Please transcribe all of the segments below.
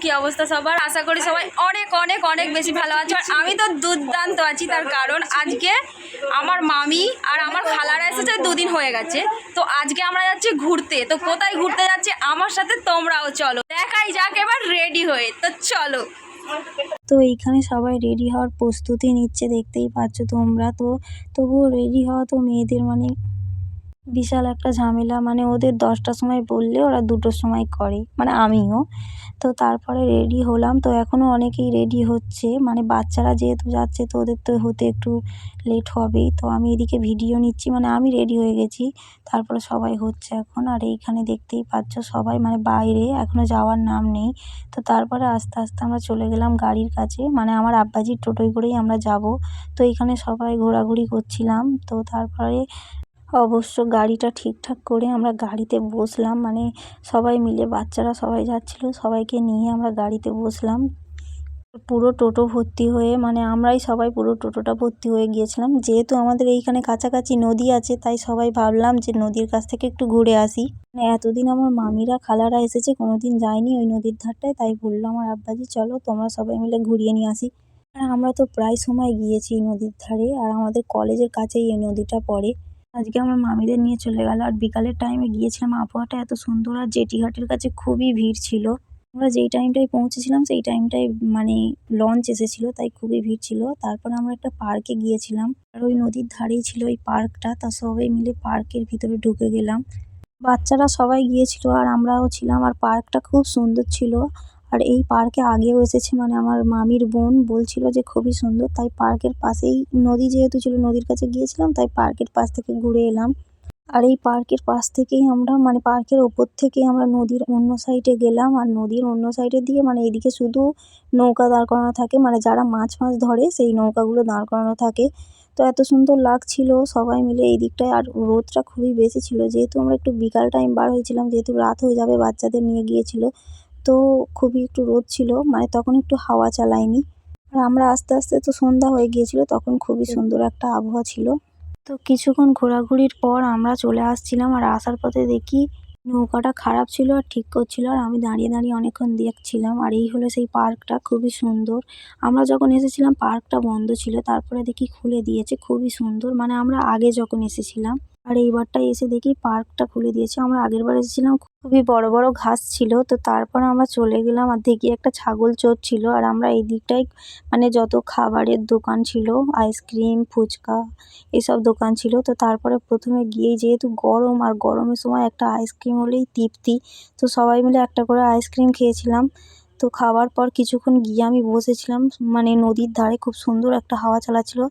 কি অবস্থা সবার? আশা করি সবাই অনেক অনেক অনেক বেশি ভালো আছে। আর আমি তো দুর্দান্ত আছি, তার কারণ আজকে আমার মামি আর আমার খালারা এসেছে, 2 দিন হয়ে গেছে। তো আজকে আমরা যাচ্ছি ঘুরতে। তো কোথায় ঘুরতে যাচ্ছি আমার সাথে তোমরাও চলো, দেখাই যাক এবার রেডি হয়ে। তো চলো। তো এইখানে সবাই রেডি হওয়ার প্রস্তুতি নিচ্ছে, দেখতেই পাচ্ছ তোমরা। তো তবুও রেডি হওয়া তো মেয়েদের মানে বিশাল একটা ঝামেলা। মানে ওদের 10টার সময় বললে ওরা 2টোর সময় করে, মানে আমিও। তো তারপরে রেডি হলাম। তো এখনও অনেকেই রেডি হচ্ছে, মানে বাচ্চারা যেহেতু যাচ্ছে তো ওদের তো হতে একটু লেট হবেই। তো আমি এদিকে ভিডিও নিচ্ছি, মানে আমি রেডি হয়ে গেছি, তারপরে সবাই হচ্ছে এখন। আর এইখানে দেখতেই পাচ্ছ সবাই মানে বাইরে, এখনও যাওয়ার নাম নেই। তো তারপরে আস্তে আস্তে আমরা চলে গেলাম গাড়ির কাছে, মানে আমার আব্বাজির টোটোয় করেই আমরা যাব। তো এইখানে সবাই ঘোরাঘুরি করছিলাম। তো তারপরে অবশ্য গাড়িটা ঠিকঠাক করে আমরা গাড়িতে বসলাম, মানে সবাই মিলে, বাচ্চারা সবাই যাচ্ছিল, সবাইকে নিয়ে আমরা গাড়িতে বসলাম। পুরো টোটো ভর্তি হয়ে, মানে আমরাই সবাই পুরো টোটোটা ভর্তি হয়ে গিয়েছিলাম। যেহেতু আমাদের এইখানে কাছাকাছি নদী আছে, তাই সবাই ভাবলাম যে নদীর কাছ থেকে একটু ঘুরে আসি। মানে এতদিন আমার মামিরা খালারা এসেছে, কোনোদিন যায়নি ওই নদীর ধারটায়, তাই বললো আমার আব্বাজি চলো তোমরা সবাই মিলে ঘুরিয়ে নিয়ে আসি। আর আমরা তো প্রায় সময় গিয়েছি এই নদীর ধারে, আর আমাদের কলেজের কাছেই এই নদীটা পড়ে। আজকে আমার মামিদের নিয়ে চলে গেল। আর বিকালের টাইমে গিয়েছিলাম, আবহাওয়াটা এত সুন্দর, আর জেটিঘাটের কাছে খুবই ভিড় ছিল। আমরা যেই টাইমটায় পৌঁছেছিলাম সেই টাইমটায় মানে লঞ্চ এসেছিল, তাই খুবই ভিড় ছিল। তারপরে আমরা একটা পার্কে গিয়েছিলাম, আর ওই নদীর ধারেই ছিল ওই পার্কটা। তা সবাই মিলে পার্কের ভিতরে ঢুকে গেলাম। বাচ্চারা সবাই গিয়েছিল আর আমরাও ছিলাম। আর পার্কটা খুব সুন্দর ছিল। আর এই পার্কে আগেও এসেছে, মানে আমার মামির বোন বলছিল যে খুবই সুন্দর, তাই পার্কের পাশেই নদী যেহেতু ছিল, নদীর কাছে গিয়েছিলাম, তাই পার্কের পাশ থেকে ঘুরে এলাম। আর এই পার্কের পাশ থেকেই আমরা, মানে পার্কের ওপর থেকেই আমরা নদীর অন্য সাইডে গেলাম। আর নদীর অন্য সাইডের দিকে মানে এদিকে শুধু নৌকা দাঁড় করানো থাকে, মানে যারা মাছ ধরে সেই নৌকাগুলো দাঁড় করানো থাকে। তো এত সুন্দর লাগছিল সবাই মিলে এই দিকটায়। আর রোদটা খুবই বেশি ছিল, যেহেতু আমরা একটু বিকাল টাইম বার হয়েছিলাম, যেহেতু রাত হয়ে যাবে, বাচ্চাদের নিয়ে গিয়েছিল, তো খুবই একটু রোদ ছিল, মানে তখন একটু হাওয়া চালায়নি। আর আমরা আস্তে আস্তে তো সন্ধ্যা হয়ে গিয়েছিল, তখন খুবই সুন্দর একটা আবহাওয়া ছিল। তো কিছুক্ষণ ঘোরাঘুরির পর আমরা চলে আসছিলাম, আর আসার পথে দেখি নৌকাটা খারাপ ছিল আর ঠিক করছিল, আর আমি দাঁড়িয়ে দাঁড়িয়ে অনেকক্ষণ দেখছিলাম। আর এই হলো সেই পার্কটা, খুবই সুন্দর। আমরা যখন এসেছিলাম পার্কটা বন্ধ ছিল, তারপরে দেখি খুলে দিয়েছে, খুবই সুন্দর। মানে আমরা আগে যখন এসেছিলাম, আর এইবারটা এসে দেখি পার্কটা খুলে দিয়েছে। আমরা আগের বার এসেছিলাম, খুবই বড় বড় ঘাস ছিল। তো তারপরে আমরা চলে গেলাম, আর দেখি একটা ছাগল চড়ছিল। আর আমরা এই দিকটায় মানে যত খাবারের দোকান ছিল, আইসক্রিম, ফুচকা, এসব দোকান ছিল। তো তারপরে প্রথমে গিয়েই, যেহেতু গরম, আর গরমের সময় একটা আইসক্রিম হলেই তৃপ্তি, তো সবাই মিলে একটা করে আইসক্রিম খেয়েছিলাম। তো খাওয়ার পর কিছুক্ষণ গিয়ে আমি বসেছিলাম, মানে নদীর ধারে খুব সুন্দর একটা হাওয়া চালাচ্ছিল,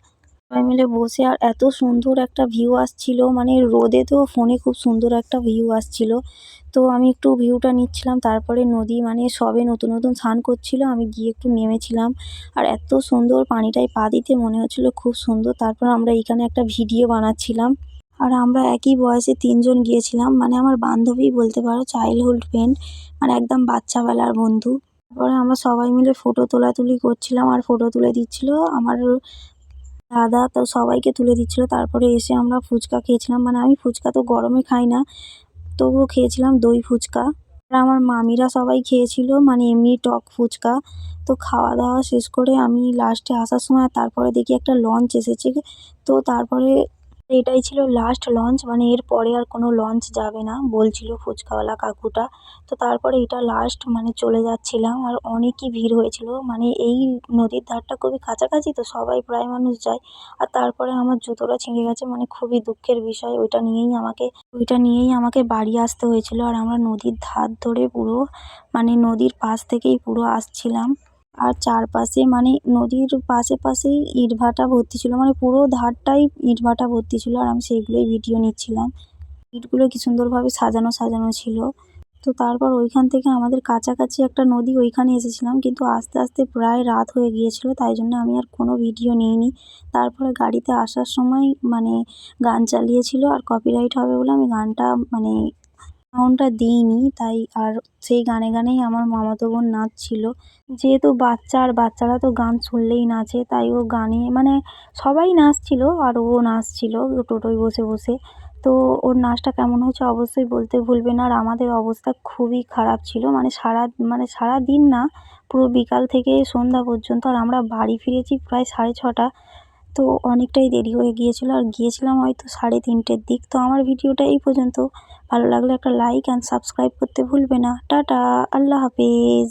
সবাই মিলে বসে। আর এত সুন্দর একটা ভিউ আসছিল, মানে রোদেতেও ফোনে খুব সুন্দর একটা ভিউ আসছিল। তো আমি একটু ভিউটা নিচ্ছিলাম। তারপরে নদী মানে সবে নতুন নতুন স্নান করছিল, আমি গিয়ে একটু নেমেছিলাম। আর এত সুন্দর পানিটায় পা দিতে মনে হচ্ছিল খুব সুন্দর। তারপর আমরা এখানে একটা ভিডিও বানাচ্ছিলাম। আর আমরা একই বয়সে 3জন গিয়েছিলাম, মানে আমার বান্ধবী বলতে পারো, চাইল্ডহুড ফ্রেন্ড, মানে একদম বাচ্চাবেলার বন্ধু। তারপরে আমরা সবাই মিলে ফটো তোলাতুলি করছিলাম, আর ফটো তুলে দিচ্ছিল আমার দাদা, তো সবাইকে তুলে দিচ্ছিল। তারপরে এসে আমরা ফুচকা খেয়েছিলাম, মানে আমি ফুচকা তো গরমে খাই না, তবুও খেয়েছিলাম দই ফুচকা। আর আমার মামিরা সবাই খেয়েছিল মানে এমনি টক ফুচকা। তো খাওয়া দাওয়া শেষ করে আমি লাস্টে আসার সময় তারপরে দেখি একটা লঞ্চ এসেছে। তো তারপরে এটাই ছিল লাস্ট লঞ্চ, মানে এর পরে আর কোনো লঞ্চ যাবে না বলছিল ফুচকাওয়ালা কাকুটা। তো তারপরে এটা লাস্ট, মানে চলে যাচ্ছিলাম। আর অনেকই ভিড় হয়েছিল, মানে এই নদীর ধারটা খুবই কাছাকাছি, তো সবাই প্রায় মানুষ যায়। আর তারপরে আমার জুতোটা ছিঁড়ে গেছে, মানে খুবই দুঃখের বিষয়। ওইটা নিয়েই আমাকে বাড়ি আসতে হয়েছিল। আর আমরা নদীর ধার ধরে পুরো, মানে নদীর পাশ থেকেই পুরো আসছিলাম। আর চারপাশে মানে নদীর পাশেই ইটভাটা ভর্তি ছিল, মানে পুরো ধারটাই ইটভাটা ভর্তি ছিল। আর আমি সেইগুলোই ভিডিও নিচ্ছিলাম। ইটগুলো কি সুন্দরভাবে সাজানো সাজানো ছিল। তো তারপর ওইখান থেকে আমাদের কাছাকাছি একটা নদী, ওইখানে এসেছিলাম, কিন্তু আস্তে আস্তে প্রায় রাত হয়ে গিয়েছিল, তাই জন্য আমি আর কোনো ভিডিও নিইনি। তারপরে গাড়িতে আসার সময় মানে গান চালিয়েছিল, আর কপিরাইট হবে বলে আমি গানটা মানে সাউন্ডটা দিইনি, তাই। আর সেই গানে গানেই আমার মামাতো বোন নাচছিল। যেহেতু বাচ্চা, আর বাচ্চারা তো গান শুনলেই নাচে, তাই ও গানে মানে সবাই নাচছিল, আর ও নাচছিল টোটোয় বসে বসে। তো ওর নাচটা কেমন হয়েছে অবশ্যই বলতে ভুলবেন। আর আমাদের অবস্থা খুবই খারাপ ছিল, মানে সারাদিন না, পুরো বিকাল থেকে সন্ধ্যা পর্যন্ত। আর আমরা বাড়ি ফিরেছি প্রায় 6:30। তো অনেকটাই দেরি হয়ে গিয়েছিল, আর গিয়েছিলাম হয়তো 3:30-র দিক। তো আমার ভিডিওটা এই পর্যন্ত। ভালো লাগলে একটা লাইক অ্যান্ড সাবস্ক্রাইব করতে ভুলবে না। টাটা, আল্লাহ হাফেজ।